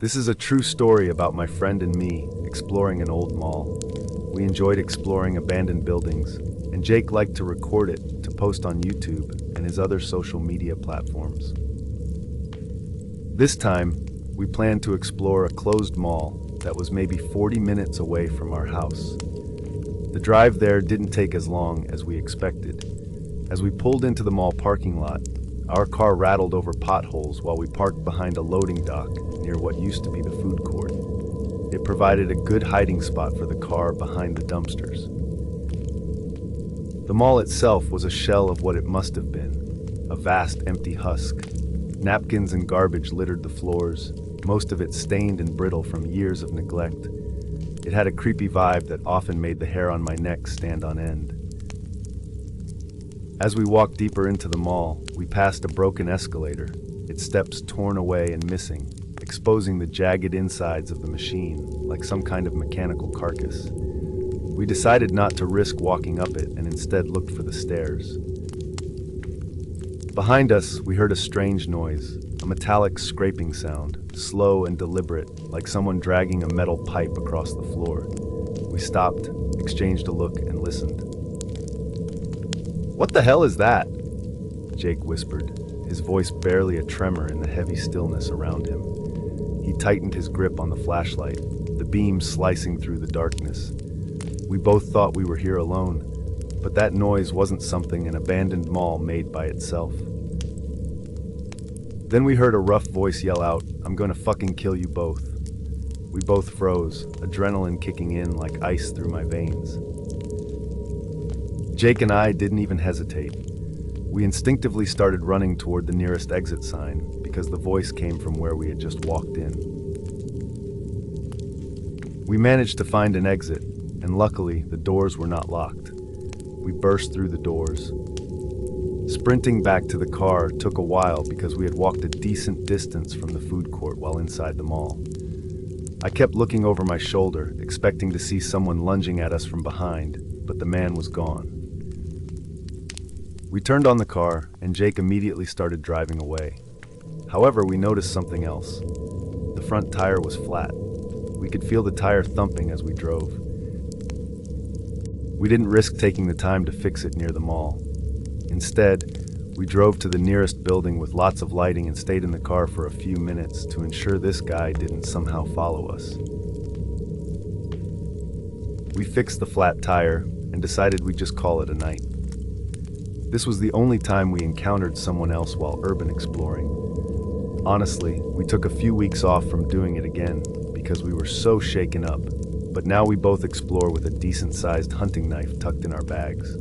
This is a true story about my friend and me exploring an old mall. We enjoyed exploring abandoned buildings, and Jake liked to record it to post on YouTube and his other social media platforms. This time, we planned to explore a closed mall that was maybe 40 minutes away from our house. The drive there didn't take as long as we expected. As we pulled into the mall parking lot, our car rattled over potholes while we parked behind a loading dock near what used to be the food court. It provided a good hiding spot for the car behind the dumpsters. The mall itself was a shell of what it must have been, a vast empty husk. Napkins and garbage littered the floors, most of it stained and brittle from years of neglect. It had a creepy vibe that often made the hair on my neck stand on end. As we walked deeper into the mall, we passed a broken escalator, its steps torn away and missing, exposing the jagged insides of the machine like some kind of mechanical carcass. We decided not to risk walking up it and instead looked for the stairs. Behind us, we heard a strange noise, a metallic scraping sound, slow and deliberate, like someone dragging a metal pipe across the floor. We stopped, exchanged a look, and listened. "What the hell is that?" Jake whispered, his voice barely a tremor in the heavy stillness around him. He tightened his grip on the flashlight, the beam slicing through the darkness. We both thought we were here alone, but that noise wasn't something an abandoned mall made by itself. Then we heard a rough voice yell out, "I'm gonna fucking kill you both." We both froze, adrenaline kicking in like ice through my veins. Jake and I didn't even hesitate. We instinctively started running toward the nearest exit sign because the voice came from where we had just walked in. We managed to find an exit, and luckily the doors were not locked. We burst through the doors. Sprinting back to the car took a while because we had walked a decent distance from the food court while inside the mall. I kept looking over my shoulder, expecting to see someone lunging at us from behind, but the man was gone. We turned on the car, and Jake immediately started driving away. However, we noticed something else. The front tire was flat. We could feel the tire thumping as we drove. We didn't risk taking the time to fix it near the mall. Instead, we drove to the nearest building with lots of lighting and stayed in the car for a few minutes to ensure this guy didn't somehow follow us. We fixed the flat tire and decided we'd just call it a night. This was the only time we encountered someone else while urban exploring. Honestly, we took a few weeks off from doing it again because we were so shaken up, but now we both explore with a decent-sized hunting knife tucked in our bags.